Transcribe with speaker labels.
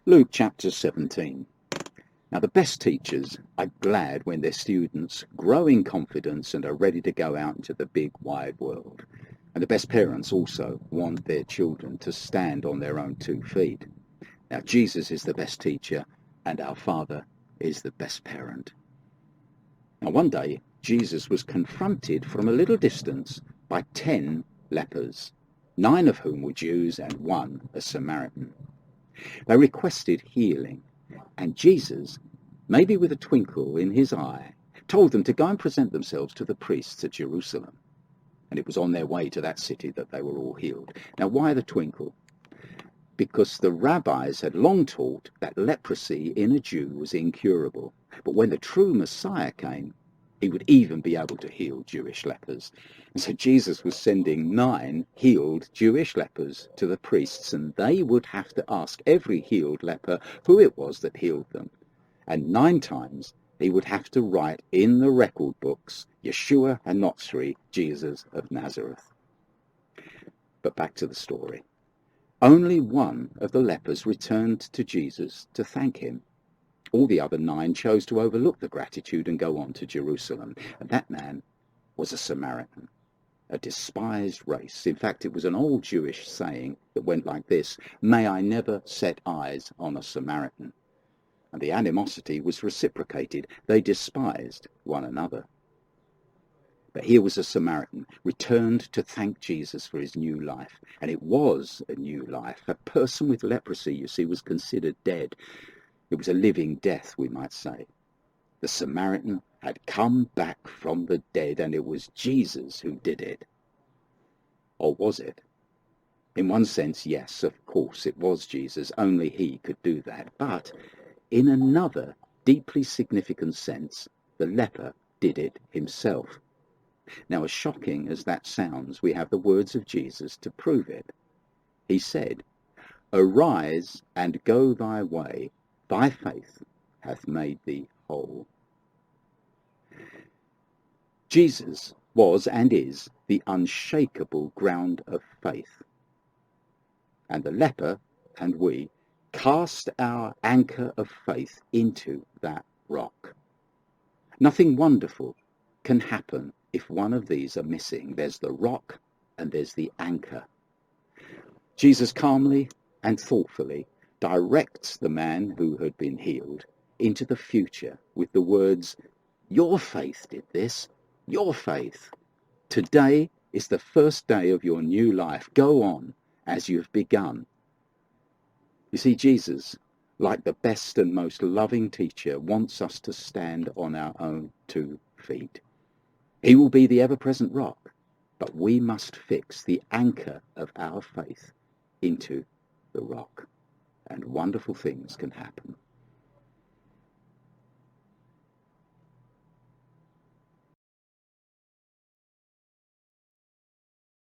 Speaker 1: Luke chapter 17. Now the best teachers are glad when their students grow in confidence and are ready to go out into the big wide world. And the best parents also want their children to stand on their own 2 feet. Now Jesus is the best teacher and our Father is the best parent. Now one day Jesus was confronted from a little distance by 10 lepers, 9 of whom were Jews and 1 a Samaritan. They requested healing, and Jesus, maybe with a twinkle in his eye, told them to go and present themselves to the priests at Jerusalem. And it was on their way to that city that they were all healed. Now, why the twinkle? Because the rabbis had long taught that leprosy in a Jew was incurable. But when the true Messiah came, he would even be able to heal Jewish lepers. And so Jesus was sending 9 healed Jewish lepers to the priests, and they would have to ask every healed leper who it was that healed them. And 9 times he would have to write in the record books, Yeshua HaNotzri, Jesus of Nazareth. But back to the story. Only 1 of the lepers returned to Jesus to thank him. All the other 9 chose to overlook the gratitude and go on to Jerusalem. And that man was a Samaritan, a despised race. In fact, it was an old Jewish saying that went like this: "May I never set eyes on a Samaritan." And the animosity was reciprocated. They despised one another. But here was a Samaritan, returned to thank Jesus for his new life. And it was a new life. A person with leprosy, you see, was considered dead. It was a living death, we might say. The Samaritan had come back from the dead, and it was Jesus who did it. Or was it? In one sense, yes, of course, it was Jesus. Only he could do that. But in another deeply significant sense, the leper did it himself. Now, as shocking as that sounds, we have the words of Jesus to prove it. He said, "Arise and go thy way. Thy faith hath made thee whole." Jesus was and is the unshakable ground of faith. And the leper and we cast our anchor of faith into that rock. Nothing wonderful can happen if one of these are missing. There's the rock and there's the anchor. Jesus calmly and thoughtfully directs the man who had been healed into the future with the words, "Your faith did this. Your faith. Today is the first day of your new life. Go on as you've begun." You see, Jesus, like the best and most loving teacher, wants us to stand on our own 2 feet. He will be the ever-present rock, but we must fix the anchor of our faith into the rock, and wonderful things can happen.